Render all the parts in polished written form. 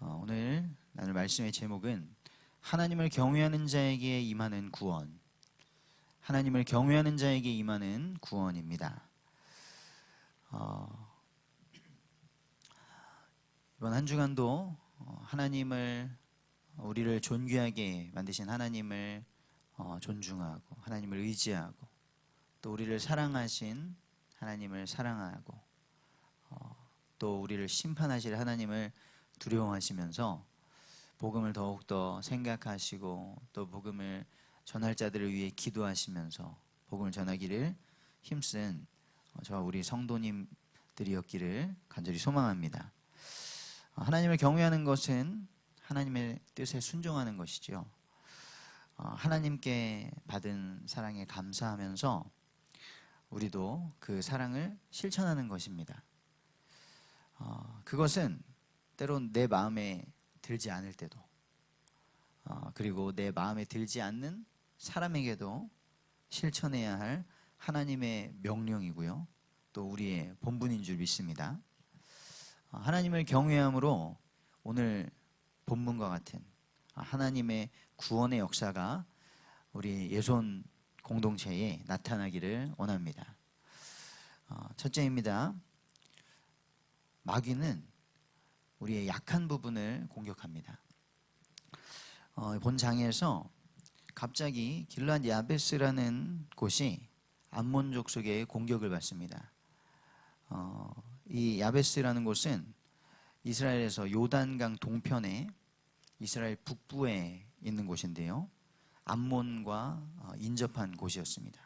오늘 나눌 말씀의 제목은 하나님을 경외하는 자에게 임하는 구원. 하나님을 경외하는 자에게 임하는 구원입니다. 이번 한 주간도 하나님을 우리를 존귀하게 만드신 하나님을 존중하고 하나님을 의지하고 또 우리를 사랑하신 하나님을 사랑하고 또 우리를 심판하실 하나님을 두려워하시면서 복음을 더욱더 생각하시고 또 복음을 전할 자들을 위해 기도하시면서 복음을 전하기를 힘쓴 저와 우리 성도님들이었기를 간절히 소망합니다. 하나님을 경외하는 것은 하나님의 뜻에 순종하는 것이죠. 하나님께 받은 사랑에 감사하면서 우리도 그 사랑을 실천하는 것입니다. 그것은 때론 내 마음에 들지 않을 때도 그리고 내 마음에 들지 않는 사람에게도 실천해야 할 하나님의 명령이고요. 또 우리의 본분인 줄 믿습니다. 하나님을 경외함으로 오늘 본문과 같은 하나님의 구원의 역사가 우리 예손 공동체에 나타나기를 원합니다. 첫째입니다. 마귀는 우리의 약한 부분을 공격합니다. 본 장에서 갑자기 길르앗 야베스라는 곳이 암몬 족속의 공격을 받습니다. 이 야베스라는 곳은 이스라엘에서 요단강 동편에 이스라엘 북부에 있는 곳인데요. 암몬과 인접한 곳이었습니다.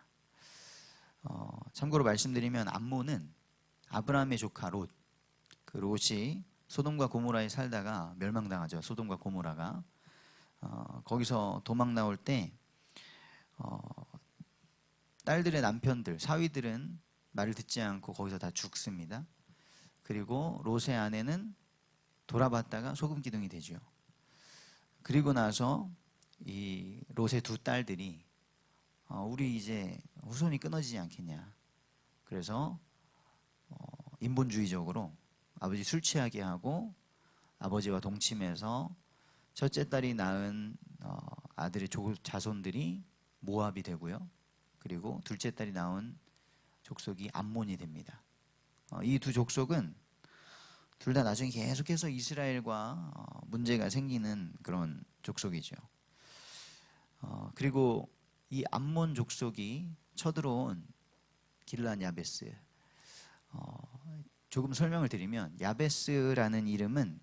참고로 말씀드리면 암몬은 아브라함의 조카 롯, 그 롯이 소돔과 고모라에 살다가 멸망당하죠. 소돔과 고모라가 거기서 도망 나올 때 딸들의 남편들, 사위들은 말을 듣지 않고 거기서 다 죽습니다. 그리고 롯의 아내는 돌아봤다가 소금 기둥이 되죠. 그리고 나서 이 롯의 두 딸들이 우리 이제 후손이 끊어지지 않겠냐. 그래서 인본주의적으로 아버지 술 취하게 하고 아버지와 동침해서 첫째 딸이 낳은 아들의 자손들이 모압이 되고요. 그리고 둘째 딸이 낳은 족속이 암몬이 됩니다. 이 두 족속은 둘 다 나중에 계속해서 이스라엘과 문제가 생기는 그런 족속이죠. 그리고 이 암몬 족속이 쳐들어온 길르앗 야베스, 조금 설명을 드리면 야베스라는 이름은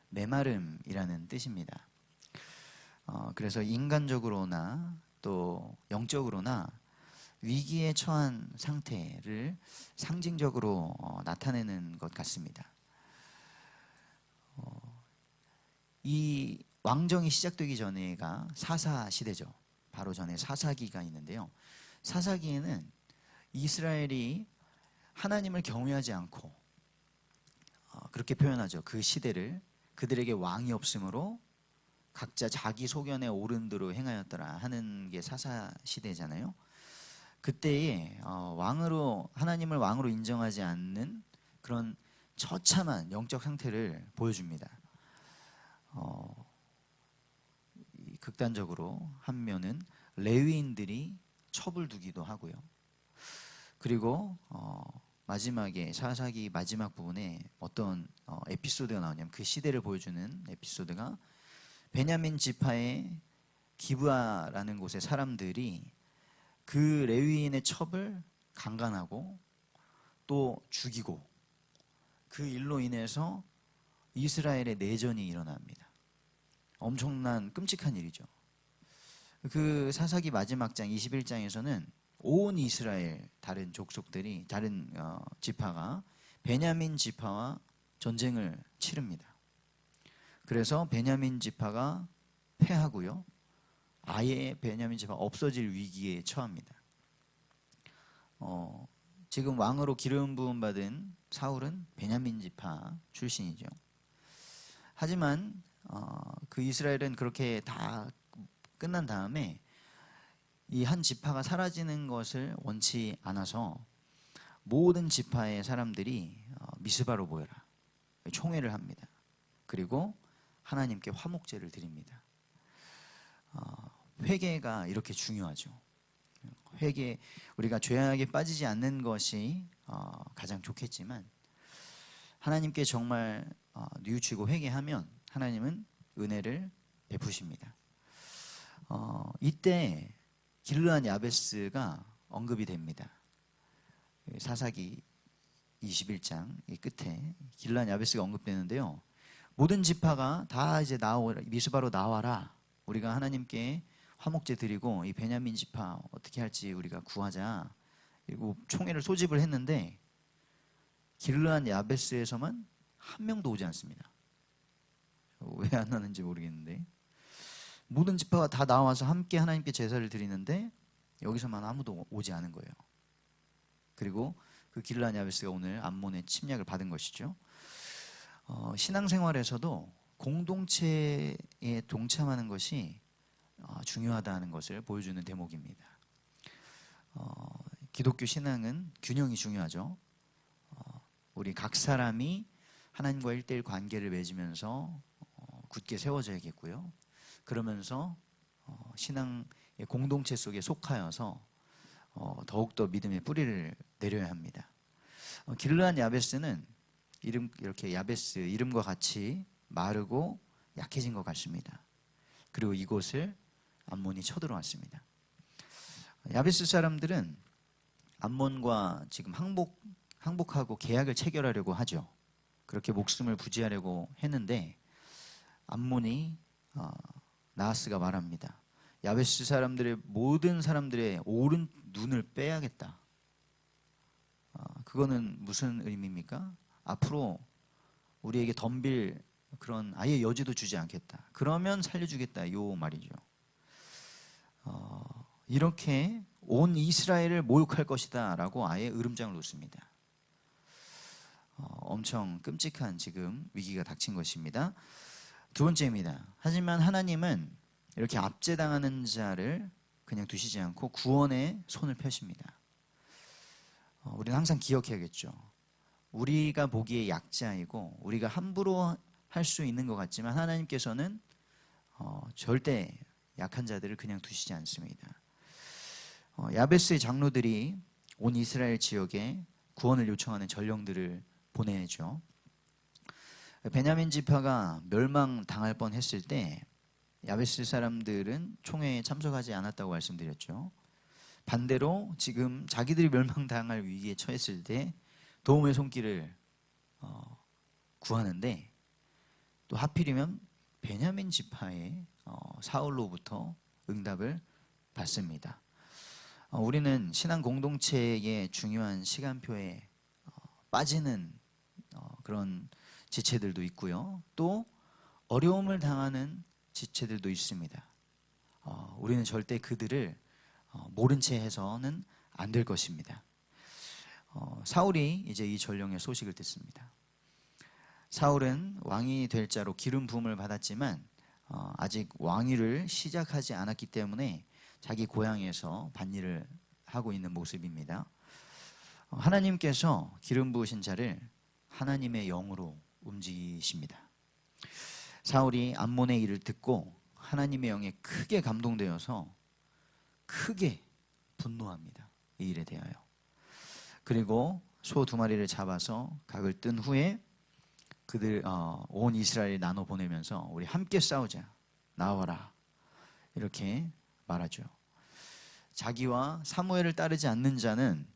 메마름이라는 뜻입니다. 그래서 인간적으로나 또 영적으로나 위기에 처한 상태를 상징적으로 나타내는 것 같습니다. 이 왕정이 시작되기 전에가 사사 시대죠. 바로 전에 사사기가 있는데요. 사사기에는 이스라엘이 하나님을 경외하지 않고 그렇게 표현하죠. 그 시대를 그들에게 왕이 없으므로 각자 자기 소견에 옳은 대로 행하였더라 하는 게 사사 시대잖아요. 그때에 하나님을 왕으로 인정하지 않는 그런 처참한 영적 상태를 보여줍니다. 극단적으로 하면은 레위인들이 첩을 두기도 하고요. 그리고 마지막에 사사기 마지막 부분에 어떤 에피소드가 나오냐면 그 시대를 보여주는 에피소드가 베냐민 지파의 기브아라는 곳의 사람들이 그 레위인의 첩을 강간하고 또 죽이고 그 일로 인해서 이스라엘의 내전이 일어납니다. 엄청난 끔찍한 일이죠. 그 사사기 마지막 장 21장에서는 온 이스라엘 다른 족속들이 다른 지파가 베냐민 지파와 전쟁을 치릅니다. 그래서 베냐민 지파가 패하고요. 아예 베냐민 지파가 없어질 위기에 처합니다. 지금 왕으로 기름 부음 받은 사울은 베냐민 지파 출신이죠. 하지만 그 이스라엘은 그렇게 다 끝난 다음에 이 한 지파가 사라지는 것을 원치 않아서 모든 지파의 사람들이 미스바로 모여라 총회를 합니다. 그리고 하나님께 화목제를 드립니다. 회개가 이렇게 중요하죠. 회개, 우리가 죄악에 빠지지 않는 것이 가장 좋겠지만 하나님께 정말 뉘우치고 회개하면 하나님은 은혜를 베푸십니다. 이때 길르앗 야베스가 언급이 됩니다. 사사기 21장 끝에 길르앗 야베스가 언급되는데요. 모든 지파가 다 이제 미스바로 나와라. 우리가 하나님께 화목제 드리고 이 베냐민 지파 어떻게 할지 우리가 구하자. 그리고 총회를 소집을 했는데 길르앗 야베스에서만 한 명도 오지 않습니다. 왜 안 하는지 모르겠는데 모든 지파가 다 나와서 함께 하나님께 제사를 드리는데 여기서만 아무도 오지 않은 거예요. 그리고 그 길르앗 야베스가 오늘 암몬의 침략을 받은 것이죠. 신앙생활에서도 공동체에 동참하는 것이 중요하다는 것을 보여주는 대목입니다. 기독교 신앙은 균형이 중요하죠. 우리 각 사람이 하나님과 1:1 관계를 맺으면서 굳게 세워져야겠고요. 그러면서 신앙의 공동체 속에 속하여서 더욱더 믿음의 뿌리를 내려야 합니다. 길르앗 야베스는 이렇게 야베스 이름과 같이 마르고 약해진 것 같습니다. 그리고 이곳을 암몬이 쳐들어왔습니다. 야베스 사람들은 암몬과 지금 항복하고 계약을 체결하려고 하죠. 그렇게 목숨을 부지하려고 했는데 암몬이 나하스가 말합니다. 야베스 사람들의 모든 사람들의 오른 눈을 빼야겠다. 그거는 무슨 의미입니까? 앞으로 우리에게 덤빌 그런 아예 여지도 주지 않겠다. 그러면 살려주겠다. 요 말이죠. 이렇게 온 이스라엘을 모욕할 것이다 라고 아예 으름장을 놓습니다. 엄청 끔찍한 지금 위기가 닥친 것입니다. 두 번째입니다. 하지만 하나님은 이렇게 압제당하는 자를 그냥 두시지 않고 구원의 손을 펴십니다. 우리는 항상 기억해야겠죠. 우리가 보기에 약자이고 우리가 함부로 할 수 있는 것 같지만 하나님께서는 절대 약한 자들을 그냥 두시지 않습니다. 야베스의 장로들이 온 이스라엘 지역에 구원을 요청하는 전령들을 보내죠. 베냐민 지파가 멸망당할 뻔했을 때 야베스 사람들은 총회에 참석하지 않았다고 말씀드렸죠. 반대로 지금 자기들이 멸망당할 위기에 처했을 때 도움의 손길을 구하는데 또 하필이면 베냐민 지파의 사울로부터 응답을 받습니다. 우리는 신앙 공동체의 중요한 시간표에 빠지는 그런 지체들도 있고요. 또 어려움을 당하는 지체들도 있습니다. 우리는 절대 그들을 모른 채 해서는 안 될 것입니다. 사울이 이제 이 전령의 소식을 듣습니다. 사울은 왕이 될 자로 기름 부음을 받았지만 아직 왕위를 시작하지 않았기 때문에 자기 고향에서 밭일을 하고 있는 모습입니다. 하나님께서 기름 부으신 자를 하나님의 영으로 움직이십니다. 사울이 암몬의 일을 듣고 하나님의 영에 크게 감동되어서 크게 분노합니다. 이 일에 대하여. 그리고 소 2마리를 잡아서 각을 뜬 후에 그들 온 이스라엘을 나눠 보내면서 우리 함께 싸우자. 나와라. 이렇게 말하죠. 자기와 사무엘을 따르지 않는 자는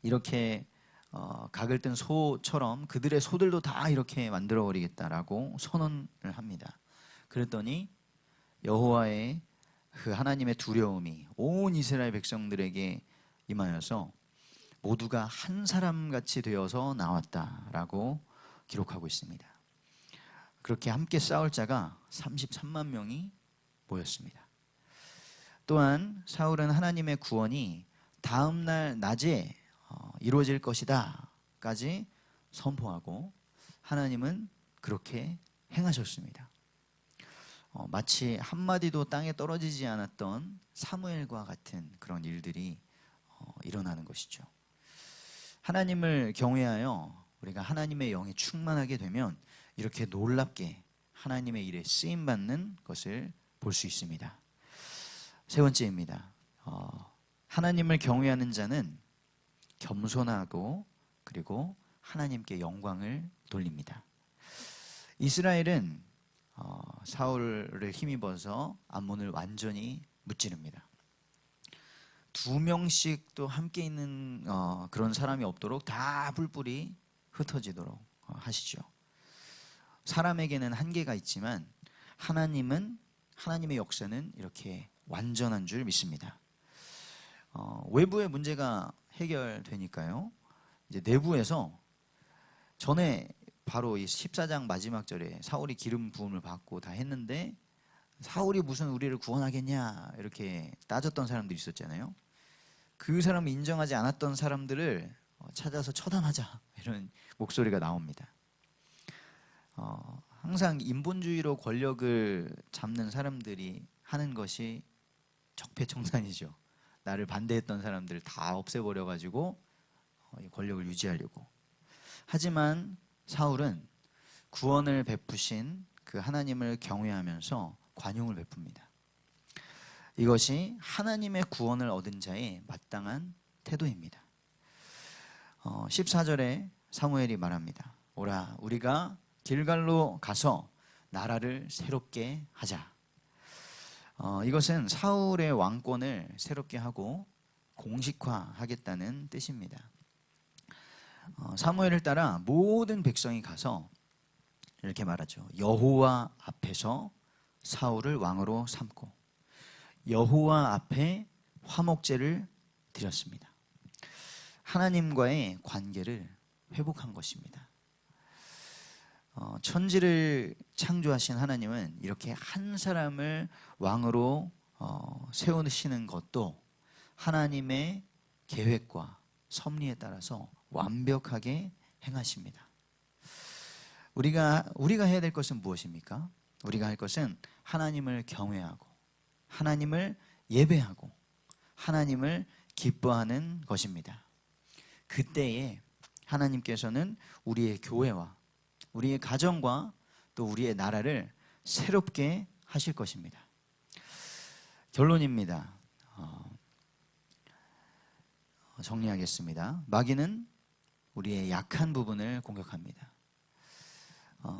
이렇게 각을 뜬 소처럼 그들의 소들도 다 이렇게 만들어 버리겠다라고 선언을 합니다. 그랬더니 여호와의 그 하나님의 두려움이 온 이스라엘 백성들에게 임하여서 모두가 한 사람같이 되어서 나왔다라고 기록하고 있습니다. 그렇게 함께 싸울 자가 33만 명이 모였습니다. 또한 사울은 하나님의 구원이 다음 날 낮에 이루어질 것이다 까지 선포하고 하나님은 그렇게 행하셨습니다. 마치 한마디도 땅에 떨어지지 않았던 사무엘과 같은 그런 일들이 일어나는 것이죠. 하나님을 경외하여 우리가 하나님의 영에 충만하게 되면 이렇게 놀랍게 하나님의 일에 쓰임 받는 것을 볼 수 있습니다. 세 번째입니다. 하나님을 경외하는 자는 겸손하고 그리고 하나님께 영광을 돌립니다. 이스라엘은 사울을 힘입어서 암몬을 완전히 무찌릅니다. 2명씩 또 함께 있는 그런 사람이 없도록 다 뿔뿔이 흩어지도록 하시죠. 사람에게는 한계가 있지만 하나님의 역사는 이렇게 완전한 줄 믿습니다. 외부의 문제가 해결되니까요. 이제 내부에서 전에 바로 이 14장 마지막 절에 사울이 기름 부음을 받고 다 했는데 사울이 무슨 우리를 구원하겠냐 이렇게 따졌던 사람들이 있었잖아요. 그 사람을 인정하지 않았던 사람들을 찾아서 처단하자 이런 목소리가 나옵니다. 항상 인본주의로 권력을 잡는 사람들이 하는 것이 적폐청산이죠. 나를 반대했던 사람들 다 없애버려가지고 권력을 유지하려고. 하지만 사울은 구원을 베푸신 그 하나님을 경외하면서 관용을 베풉니다. 이것이 하나님의 구원을 얻은 자의 마땅한 태도입니다. 14절에 사무엘이 말합니다. 오라 우리가 길갈로 가서 나라를 새롭게 하자. 이것은 사울의 왕권을 새롭게 하고 공식화하겠다는 뜻입니다. 사무엘을 따라 모든 백성이 가서 이렇게 말하죠. 여호와 앞에서 사울을 왕으로 삼고 여호와 앞에 화목제를 드렸습니다. 하나님과의 관계를 회복한 것입니다. 천지를 창조하신 하나님은 이렇게 한 사람을 왕으로 세우시는 것도 하나님의 계획과 섭리에 따라서 완벽하게 행하십니다. 우리가 해야 될 것은 무엇입니까? 우리가 할 것은 하나님을 경외하고 하나님을 예배하고 하나님을 기뻐하는 것입니다. 그때에 하나님께서는 우리의 교회와 우리의 가정과 또 우리의 나라를 새롭게 하실 것입니다. 결론입니다. 정리하겠습니다. 마귀는 우리의 약한 부분을 공격합니다.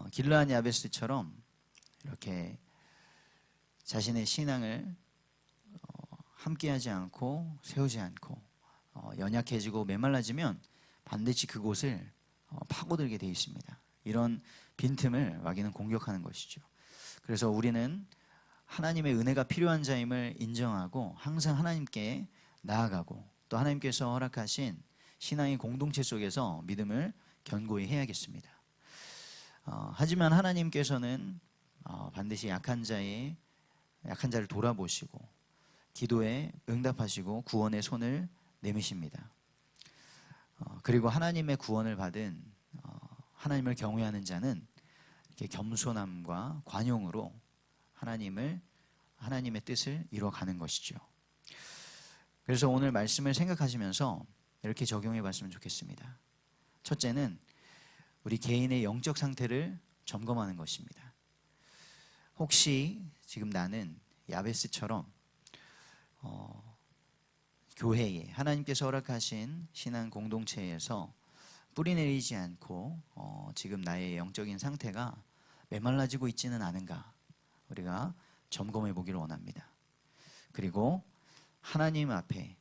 길르앗 야베스처럼 이렇게 자신의 신앙을 함께하지 않고 세우지 않고 연약해지고 메말라지면 반드시 그곳을 파고들게 되어 있습니다. 이런 빈틈을 마귀는 공격하는 것이죠. 그래서 우리는 하나님의 은혜가 필요한 자임을 인정하고 항상 하나님께 나아가고 또 하나님께서 허락하신 신앙의 공동체 속에서 믿음을 견고히 해야겠습니다. 하지만 하나님께서는 반드시 약한 자를 돌아보시고 기도에 응답하시고 구원의 손을 내미십니다. 그리고 하나님의 구원을 받은 하나님을 경외하는 자는 이렇게 겸손함과 관용으로 하나님의 뜻을 이루어가는 것이죠. 그래서 오늘 말씀을 생각하시면서 이렇게 적용해 봤으면 좋겠습니다. 첫째는 우리 개인의 영적 상태를 점검하는 것입니다. 혹시 지금 나는 야베스처럼 교회에 하나님께서 허락하신 신앙 공동체에서 뿌리내리지 않고 지금 나의 영적인 상태가 메말라지고 있지는 않은가 우리가 점검해 보기를 원합니다. 그리고 하나님 앞에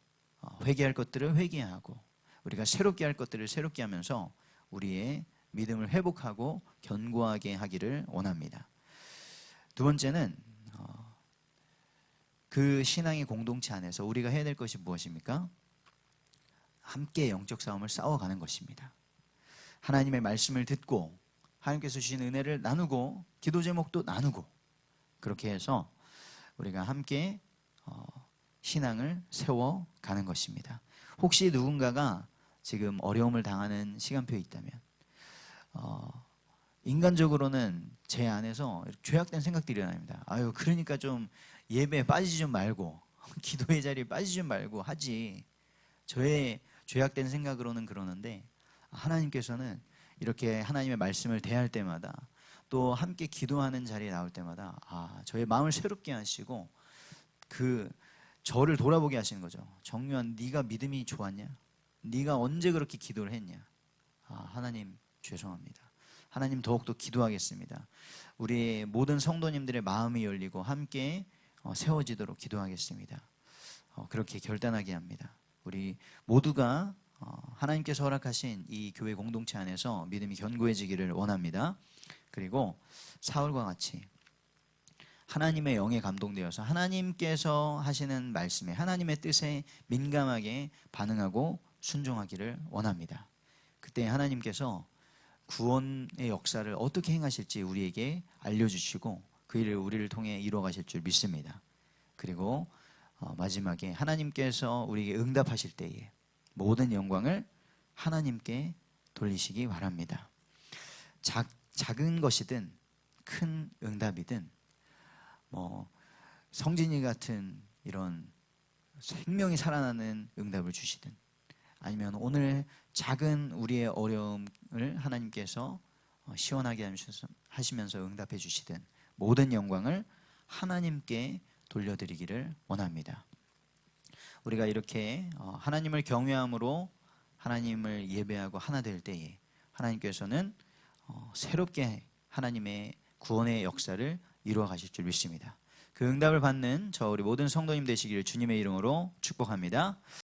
회개할 것들을 회개하고 우리가 새롭게 할 것들을 새롭게 하면서 우리의 믿음을 회복하고 견고하게 하기를 원합니다. 두 번째는 그 신앙의 공동체 안에서 우리가 해야 될 것이 무엇입니까? 함께 영적 싸움을 싸워가는 것입니다. 하나님의 말씀을 듣고 하나님께서 주신 은혜를 나누고 기도 제목도 나누고 그렇게 해서 우리가 함께 신앙을 세워가는 것입니다. 혹시 누군가가 지금 어려움을 당하는 시간표에 있다면 인간적으로는 제 안에서 죄악된 생각들이 일어납니다. 그러니까 좀 예배에 빠지지 좀 말고 기도의 자리에 빠지지 좀 말고 하지. 저의 죄악된 생각으로는 그러는데 하나님께서는 이렇게 하나님의 말씀을 대할 때마다 또 함께 기도하는 자리에 나올 때마다 저의 마음을 새롭게 하시고 저를 돌아보게 하시는 거죠. 정유한, 네가 믿음이 좋았냐? 네가 언제 그렇게 기도를 했냐? 하나님 죄송합니다. 하나님 더욱더 기도하겠습니다. 우리 모든 성도님들의 마음이 열리고 함께 세워지도록 기도하겠습니다. 그렇게 결단하게 합니다. 우리 모두가 하나님께서 허락하신 이 교회 공동체 안에서 믿음이 견고해지기를 원합니다. 그리고 사울과 같이 하나님의 영에 감동되어서 하나님께서 하시는 말씀에, 하나님의 뜻에 민감하게 반응하고 순종하기를 원합니다. 그때 하나님께서 구원의 역사를 어떻게 행하실지 우리에게 알려주시고 그 일을 우리를 통해 이루어가실 줄 믿습니다. 그리고 마지막에 하나님께서 우리에게 응답하실 때에 모든 영광을 하나님께 돌리시기 바랍니다. 작은 것이든 큰 응답이든 성진이 같은 이런 생명이 살아나는 응답을 주시든 아니면 오늘 작은 우리의 어려움을 하나님께서 시원하게 하시면서 응답해 주시든 모든 영광을 하나님께 돌려드리기를 원합니다. 우리가 이렇게 하나님을 경외함으로 하나님을 예배하고 하나 될 때에 하나님께서는 새롭게 하나님의 구원의 역사를 이루어 가실 줄 믿습니다. 그 응답을 받는 우리 모든 성도님 되시기를 주님의 이름으로 축복합니다.